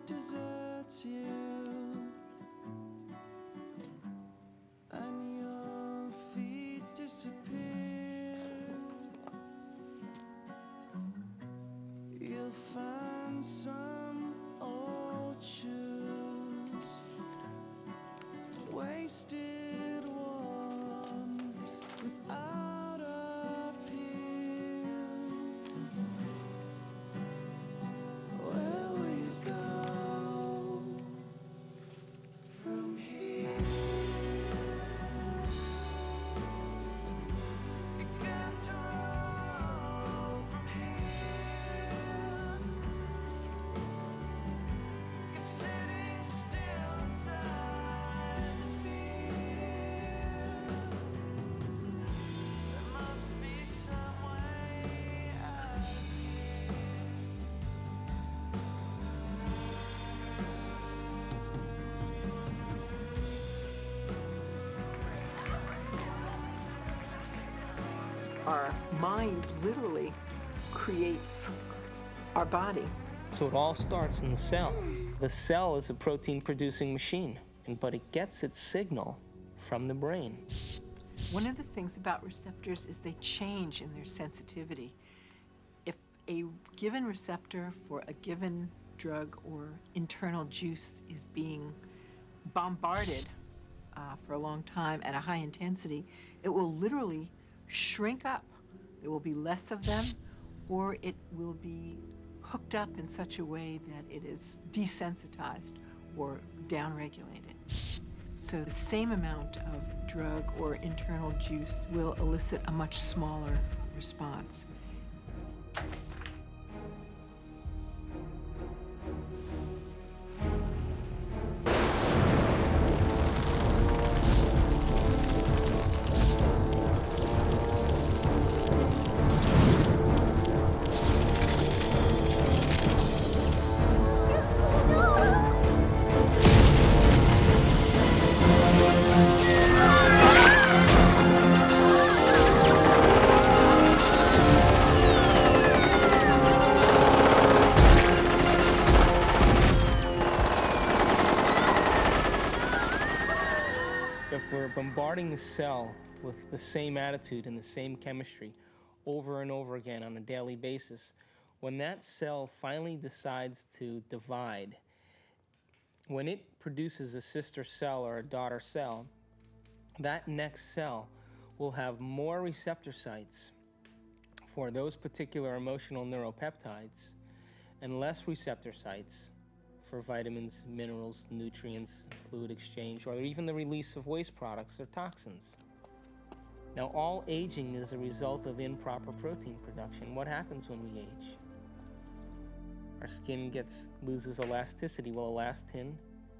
deserts you, and your feet disappear. You'll find some old shoes, wasted one, without appeal. Where will you go from here? You got to roll from here. You're sitting still inside the fear. There must be some way out of here. Our mind literally creates our body. So it all starts in the cell. The cell is a protein-producing machine, but it gets its signal from the brain. One of the things about receptors is they change in their sensitivity. If a given receptor for a given drug or internal juice is being bombarded for a long time at a high intensity, it will literally shrink up. There will be less of them, or it will be hooked up in such a way that it is desensitized or downregulated. So the same amount of drug or internal juice will elicit a much smaller response. If we're bombarding the cell with the same attitude and the same chemistry over and over again on a daily basis, when that cell finally decides to divide, when it produces a sister cell or a daughter cell, that next cell will have more receptor sites for those particular emotional neuropeptides and less receptor sites for vitamins, minerals, nutrients, fluid exchange, or even the release of waste products or toxins. Now, all aging is a result of improper protein production. What happens when we age? Our skin loses elasticity. Well, elastin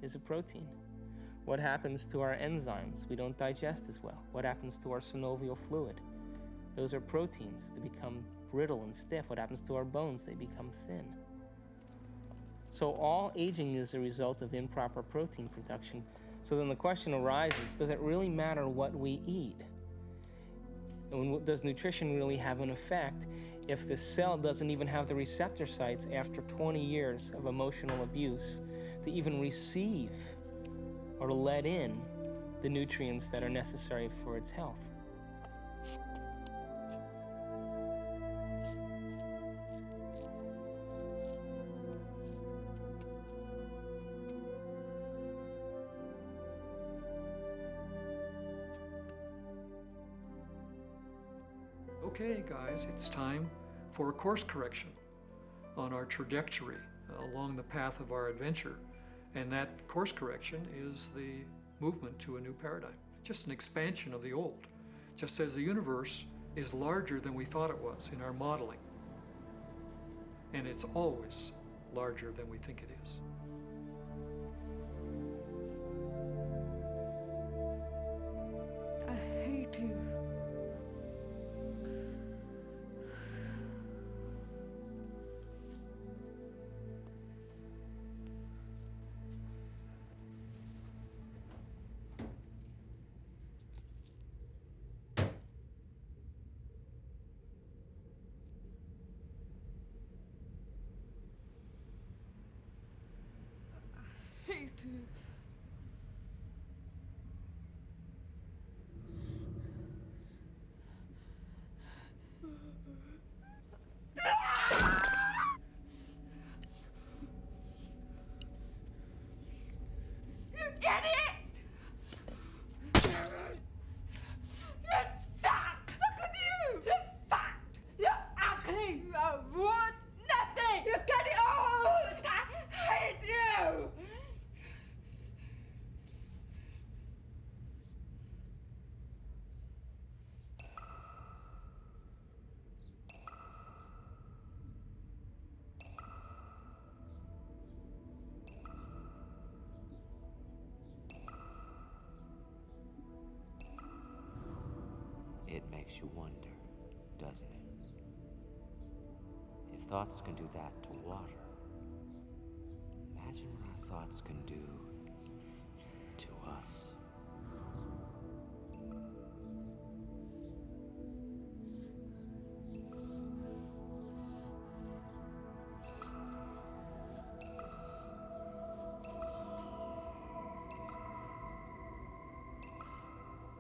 is a protein. What happens to our enzymes? We don't digest as well. What happens to our synovial fluid? Those are proteins. They become brittle and stiff. What happens to our bones? They become thin. So all aging is a result of improper protein production. So then the question arises, does it really matter what we eat? And does nutrition really have an effect if the cell doesn't even have the receptor sites after 20 years of emotional abuse to even receive or to let in the nutrients that are necessary for its health? Okay, guys, it's time for a course correction on our trajectory along the path of our adventure. And that course correction is the movement to a new paradigm, just an expansion of the old, just as the universe is larger than we thought it was in our modeling. And it's always larger than we think it is. I hate you. you wonder, doesn't it? If thoughts can do that to water, imagine what our thoughts can do to us.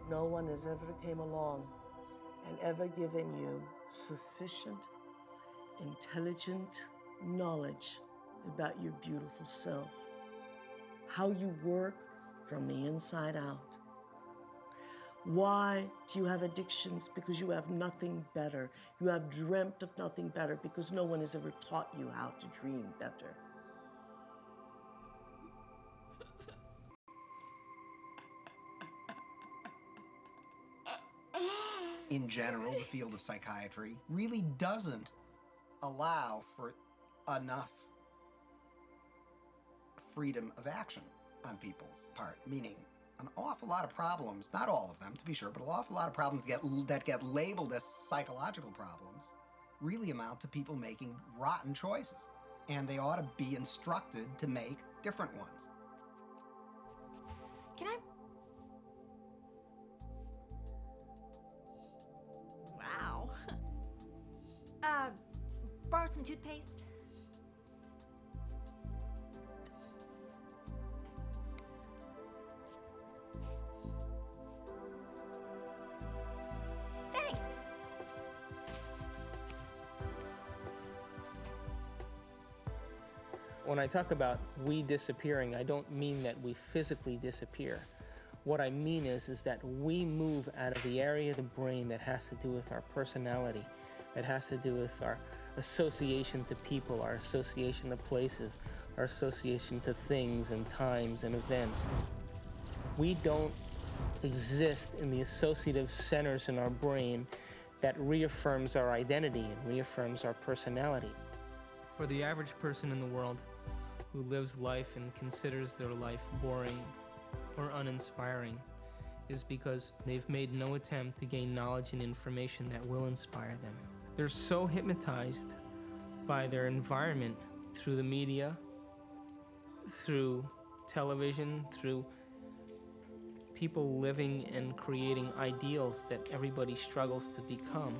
No one has ever came along and ever given you sufficient, intelligent knowledge about your beautiful self, how you work from the inside out. Why do you have addictions? Because you have nothing better. You have dreamt of nothing better because no one has ever taught you how to dream better. In general, the field of psychiatry really doesn't allow for enough freedom of action on people's part, meaning an awful lot of problems, not all of them to be sure, but an awful lot of problems that get labeled as psychological problems really amount to people making rotten choices, and they ought to be instructed to make different ones. Can I? Wow. Borrow some toothpaste? Thanks. When I talk about we disappearing, I don't mean that we physically disappear. What I mean is that we move out of the area of the brain that has to do with our personality, that has to do with our association to people, our association to places, our association to things and times and events. We don't exist in the associative centers in our brain that reaffirms our identity and reaffirms our personality. For the average person in the world who lives life and considers their life boring or uninspiring is because they've made no attempt to gain knowledge and information that will inspire them. They're so hypnotized by their environment through the media, through television, through people living and creating ideals that everybody struggles to become,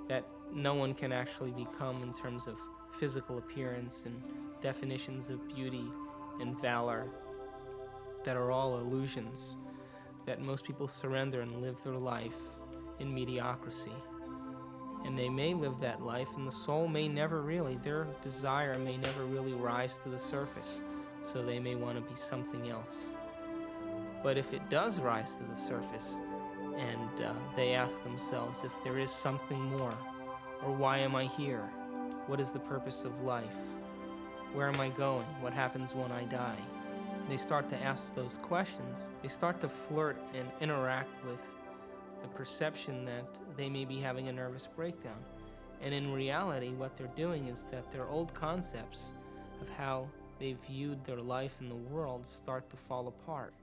that no one can actually become in terms of physical appearance and definitions of beauty and valor, that are all illusions, that most people surrender and live their life in mediocrity. And they may live that life, and the soul may never really, their desire may never really rise to the surface, so they may want to be something else. But if it does rise to the surface, and they ask themselves if there is something more, or why am I here? What is the purpose of life? Where am I going? What happens when I die? They start to ask those questions. They start to flirt and interact with the perception that they may be having a nervous breakdown. And in reality, what they're doing is that their old concepts of how they viewed their life in the world start to fall apart.